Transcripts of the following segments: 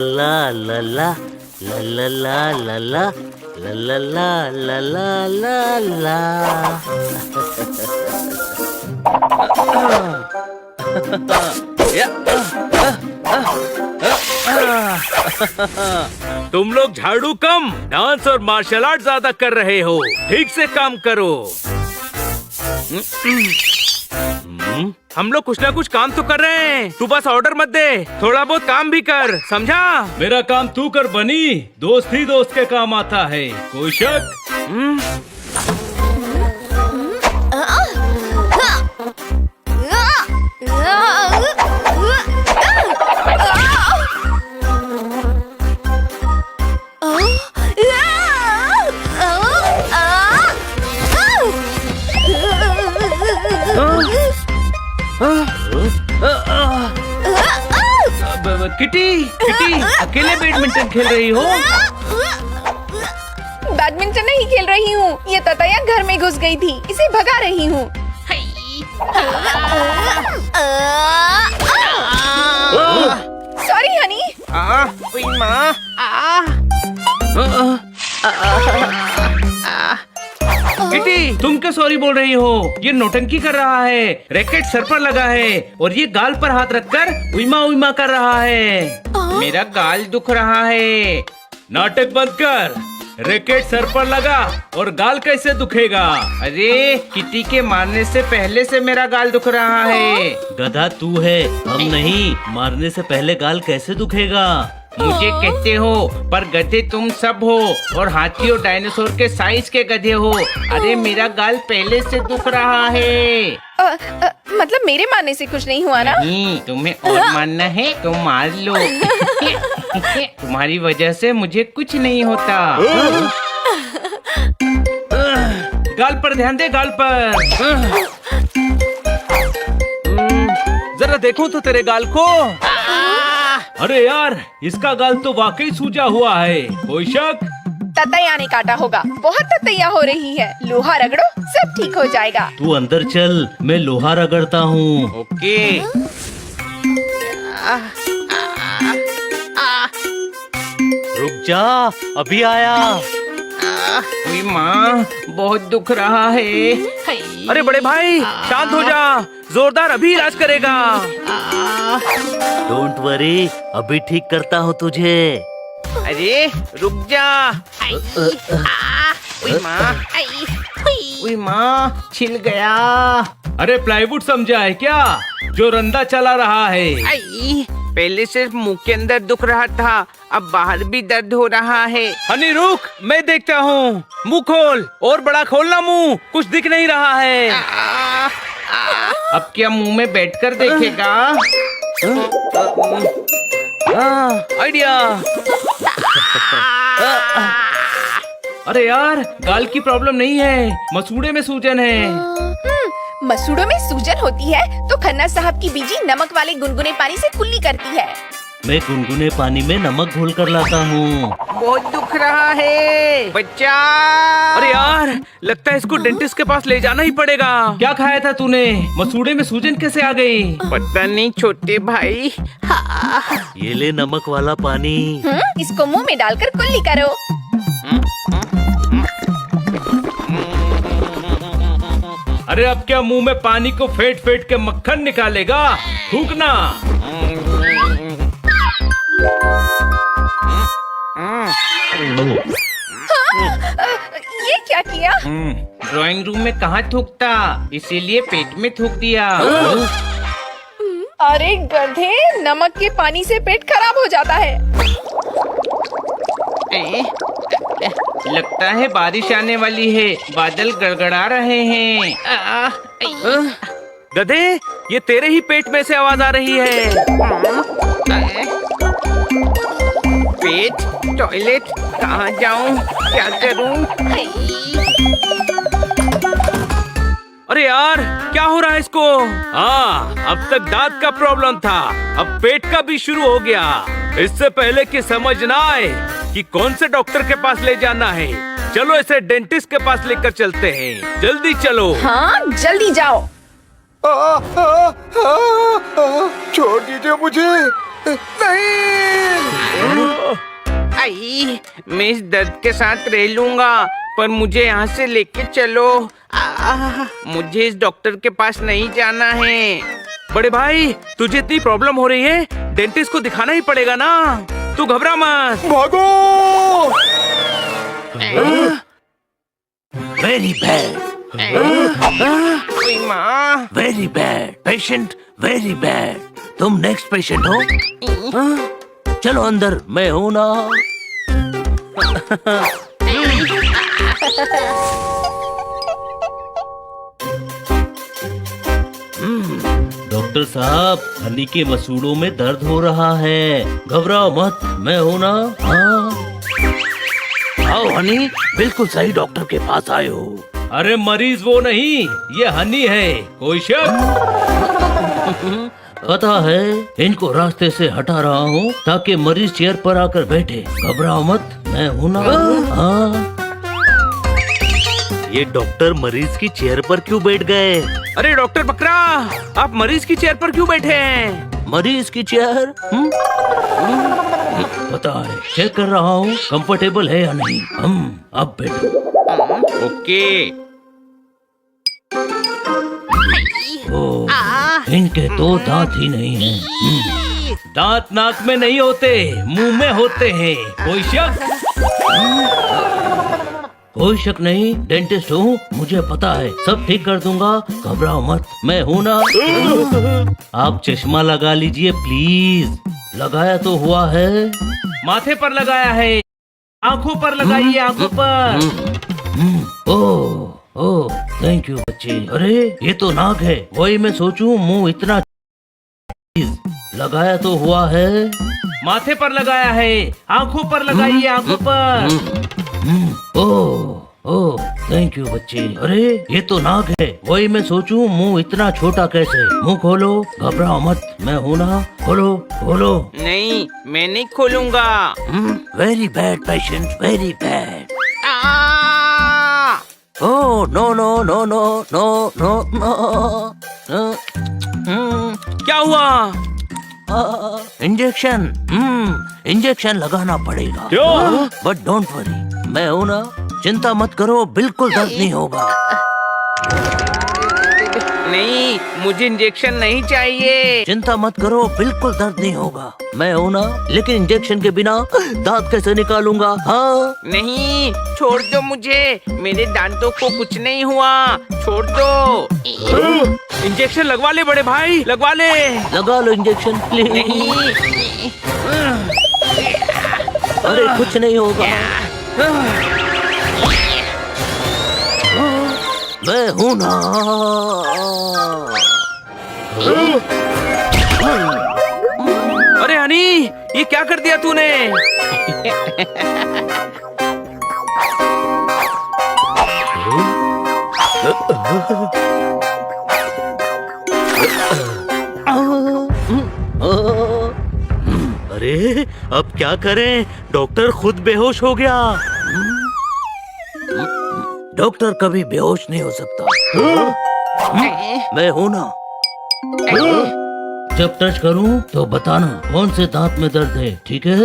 ला ला ला ला ला ला ला ला ला ला ला ला ला ला। तुम लोग झाड़ू कम, डांस और मार्शल आर्ट ज्यादा कर रहे हो। ठीक से काम करो। हम लोग कुछ ना कुछ काम तो कर रहे हैं। तू बस ऑर्डर मत दे, थोड़ा बहुत काम भी कर, समझा? मेरा काम तू कर बनी। दोस्त ही दोस्त के काम आता है, कोई शक? किटी, किटी, अकेले बैडमिंटन खेल रही हो? बैडमिंटन नहीं खेल रही हूँ, ये ततैया घर में घुस गई थी, इसे भगा रही हूँ। सॉरी हनी। किटी, तुम क्या सॉरी बोल रही हो? ये नौटंकी कर रहा है, रैकेट सर पर लगा है और ये गाल पर हाथ रखकर उइमा उइमा कर रहा है। मेरा गाल दुख रहा है। नाटक बंद कर। रैकेट सर पर लगा और गाल कैसे दुखेगा? अरे किटी के मारने से पहले से मेरा गाल दुख रहा है। गधा तू है, हम नहीं। मारने से पहले गाल कैसे दुखेगा? मुझे कहते हो, पर गधे तुम सब हो और हाथी और डायनासोर के साइज के गधे हो। अरे मेरा गाल पहले से दुख रहा है। मतलब मेरे मारने से कुछ नहीं हुआ ना? नहीं, तुम्हें और मानना है तो मार लो। तुम्हारी वजह से मुझे कुछ नहीं होता। गाल पर ध्यान दे, गाल पर। जरा देखो तो तेरे गाल को। अरे यार, इसका गाल तो वाकई सूजा हुआ है, कोई शक? ततैया ने काटा होगा, बहुत ततैया हो रही है। लोहा रगड़ो, सब ठीक हो जाएगा। तू अंदर चल, मैं लोहा रगड़ता हूँ। ओके। रुक जा, अभी आया। माँ, बहुत दुख रहा है। अरे बड़े भाई, शांत हो जा, जोरदार अभी इलाज करेगा। डोंट वरी, अभी ठीक करता हूँ तुझे। अरे रुक जा। माँ, छिल गया। अरे प्लाईवुड समझा है क्या, जो रंदा चला रहा है? पहले सिर्फ मुंह के अंदर दुख रहा था, अब बाहर भी दर्द हो रहा है। हनी रुक, मैं देखता हूँ। मुंह खोल, और बड़ा खोलना मुंह, कुछ दिख नहीं रहा है। अब क्या मुंह में बैठकर देखेगा? आइडिया। अरे यार, गाल की प्रॉब्लम नहीं है, मसूड़े में सूजन है। मसूड़ों में सूजन होती है तो खन्ना साहब की बीजी नमक वाले गुनगुने पानी से कुल्ली करती है। मैं गुनगुने पानी में नमक घोल कर लाता हूँ। बहुत दुख रहा है बच्चा। अरे यार, लगता है इसको डेंटिस्ट के पास ले जाना ही पड़ेगा। क्या खाया था तूने? मसूड़े में सूजन कैसे आ गई? पता नहीं छोटे भाई। ये ले नमक वाला पानी। इसको मुंह में डालकर कुल्ली करो। अरे अब क्या मुंह में पानी को फेंट फेंट के मक्खन निकालेगा? थूकना। ये क्या किया? ड्राइंग रूम में कहाँ थूकता, इसीलिए पेट में थूक दिया। अरे गधे, नमक के पानी से पेट खराब हो जाता है। लगता है बारिश आने वाली है, बादल गड़गड़ा रहे हैं। गधे, ये तेरे ही पेट में से आवाज आ रही है। पेट, टॉयलेट, कहाँ जाऊँ, क्या करूँ? अरे यार, क्या हो रहा है इसको? हाँ, अब तक दांत का प्रॉब्लम था, अब पेट का भी शुरू हो गया। इससे पहले कि समझ ना आए कि कौन से डॉक्टर के पास ले जाना है, चलो इसे डेंटिस्ट के पास लेकर चलते हैं। जल्दी चलो। हाँ, जल्दी जाओ। छोड़ दीजिए मुझे, आई, मैं इस दर्द के साथ रह लूंगा, पर मुझे यहाँ से लेके चलो। मुझे इस डॉक्टर के पास नहीं जाना है। बड़े भाई, तुझे इतनी प्रॉब्लम हो रही है, डेंटिस्ट को दिखाना ही पड़ेगा ना। तू घबरा मत। भागो। वेरी बैड, माँ, very bad patient, very bad. तुम नेक्स्ट पेशेंट हो। चलो अंदर, मैं हूं ना। डॉक्टर साहब, हनी के मसूड़ों में दर्द हो रहा है, घबराओ मत, मैं हूं ना। हाँ आओ हनी, बिल्कुल सही डॉक्टर के पास आए हो। अरे मरीज वो नहीं, ये हनी है। कोई शक? पता है, इनको रास्ते से हटा रहा हूँ ताकि मरीज चेयर पर आकर बैठे। घबराओ मत, मैं हूँ ना। हाँ। ये डॉक्टर मरीज की चेयर पर क्यों बैठ गए? अरे डॉक्टर बकरा, आप मरीज की चेयर पर क्यों बैठे हैं? मरीज की चेयर? पता है, चेक कर रहा हूँ कंफर्टेबल है या नहीं। अब बैठो। ओके। इनके तो दांत ही नहीं हैं। दांत नाक में नहीं होते, मुंह में होते हैं। कोई शक? कोई शक नहीं, डेंटिस्ट हूँ, मुझे पता है, सब ठीक कर दूंगा, घबराओ मत, मैं हूँ ना। आप चश्मा लगा लीजिए प्लीज। लगाया तो हुआ है। माथे पर लगाया है, आंखों पर लगाइए, आंखों पर। ओह थैंक यू बच्चे। अरे ये तो नाक है, वही मैं सोचूं, मुंह इतना लगाया तो हुआ है। माथे पर लगाया है, आंखों पर लगाइए, आंखों पर। ओह थैंक यू बच्चे। अरे ये तो नाक है, वही मैं सोचूं, मुंह इतना छोटा कैसे। मुंह खोलो, घबराओ मत, मैं हूं ना। खोलो खोलो। नहीं, मैं नहीं खोलूंगा। Very bad patient, very bad. Oh no no no no no no no. क्या हुआ? इंजेक्शन। इंजेक्शन लगाना पड़ेगा। क्यों? बट डोंट वरी, मैं हूं ना, चिंता मत करो, बिल्कुल दर्द नहीं होगा। नहीं, मुझे इंजेक्शन नहीं चाहिए। चिंता मत करो, बिल्कुल दर्द नहीं होगा, मैं हूं ना। लेकिन इंजेक्शन के बिना दांत कैसे निकालूंगा? हाँ नहीं, छोड़ दो मुझे, मेरे दांतों को कुछ नहीं हुआ, छोड़ दो। इंजेक्शन लगवा ले बड़े भाई, लगवा ले। लगा लो इंजेक्शन प्लीज। नहीं, अरे कुछ नहीं होगा, मैं हूं ना। अरे हनी, ये क्या कर दिया तूने? अरे अब क्या करें, डॉक्टर खुद बेहोश हो गया। डॉक्टर कभी बेहोश नहीं हो सकता। मैं हूं ना। जब टच करूं तो बताना कौन से दांत में दर्द है, ठीक है?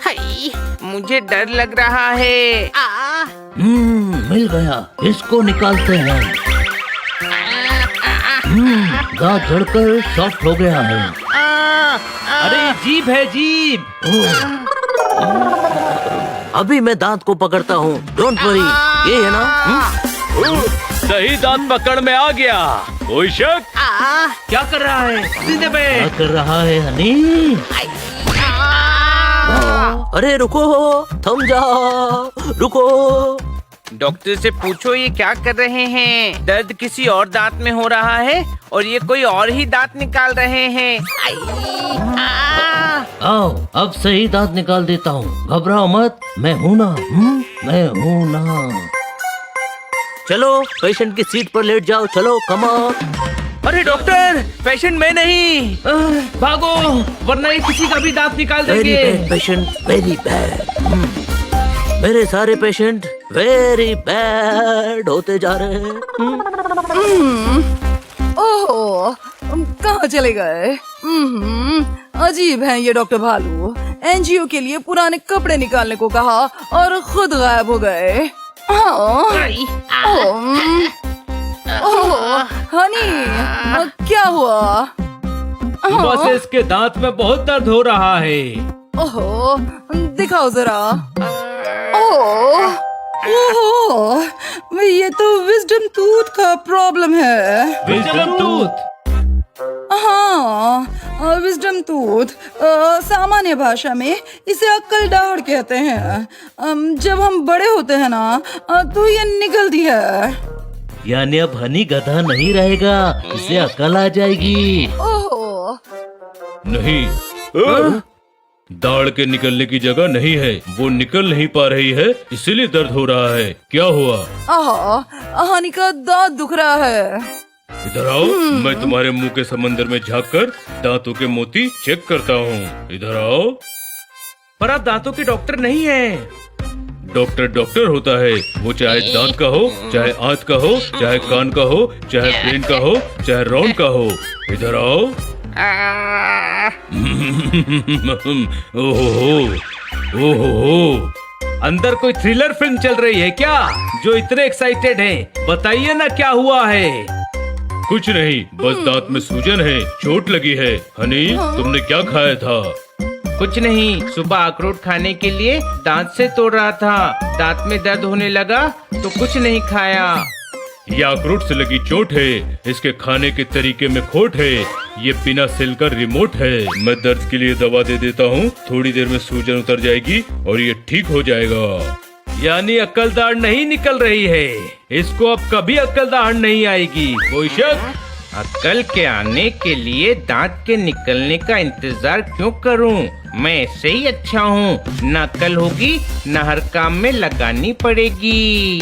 हाय, मुझे डर लग रहा है। मिल गया, इसको निकालते हैं। दांत जड़कर सॉफ्ट हो गया है। अरे जीभ है, जीभ। अभी मैं दांत को पकड़ता हूँ, डोंट वरी। ये है ना? सही दांत पकड़ में आ गया। कोई शक? क्या कर रहा है? सीधे पे। क्या कर रहा है हनी? अरे रुको, थम जाओ, रुको। डॉक्टर से पूछो ये क्या कर रहे हैं। दर्द किसी और दांत में हो रहा है और ये कोई और ही दांत निकाल रहे हैं। आओ, अब सही दांत निकाल देता हूँ, घबराओ मत, मैं हूँ ना। मैं हूँ ना। चलो पेशेंट की सीट पर लेट जाओ, चलो कमाओ। अरे डॉक्टर, पेशेंट मैं नहीं। भागो, वरना ये किसी का भी दांत निकाल वेरी देंगे। Bad patient, very bad. मेरे सारे पेशेंट वेरी बैड होते जा रहे हैं। ओह, कहाँ चले गए? अजीब है ये डॉक्टर भालू। एनजीओ के लिए पुराने कपड़े निकालने को कहा और खुद गायब हो गए। हनी, क्या हुआ? सुबह से इसके दांत में बहुत दर्द हो रहा है। ओहो, दिखाओ जरा। ओह, ये तो विजडम टूथ का प्रॉब्लम है। Wisdom tooth? हाँ, विजडम टूथ। सामान्य भाषा में इसे अक्ल दाढ़ कहते हैं। जब हम बड़े होते हैं ना, तो ये निकलती है। यानी अब हनी गधा नहीं रहेगा, इसे अकल आ जाएगी। ओह, नहीं, दाढ़ के निकलने की जगह नहीं है, वो निकल नहीं पा रही है, इसीलिए दर्द हो रहा है। क्या हुआ? हनी का दांत दुख रहा है। इधर आओ, मैं तुम्हारे मुंह के समंदर में झाँक कर दांतों के मोती चेक करता हूँ। इधर आओ। पर आप दांतों के डॉक्टर नहीं हैं। डॉक्टर डॉक्टर होता है, वो चाहे दांत का हो, चाहे आंत का हो, चाहे कान का हो, चाहे ब्रेन का हो, चाहे राउंड का हो। इधर आओ। ओहो, अंदर कोई थ्रिलर फिल्म चल रही है क्या, जो इतने एक्साइटेड हैं? बताइए ना क्या हुआ है। कुछ नहीं, बस दांत में सूजन है, चोट लगी है। हनी, तुमने क्या खाया था? कुछ नहीं, सुबह अखरोट खाने के लिए दांत से तोड़ रहा था, दांत में दर्द होने लगा तो कुछ नहीं खाया। ये अखरोट से लगी चोट है, इसके खाने के तरीके में खोट है। ये बिना सेल का रिमोट है। मैं दर्द के लिए दवा दे देता हूँ, थोड़ी देर में सूजन उतर जाएगी और ये ठीक हो जाएगा। यानी अक्लदाढ़ नहीं निकल रही है, इसको अब कभी अक्लदाढ़ नहीं आएगी। कोई शक? अक्ल के आने के लिए दांत के निकलने का इंतजार क्यों करूं? मैं ऐसे ही अच्छा हूँ, न अक्ल होगी न हर काम में लगानी पड़ेगी।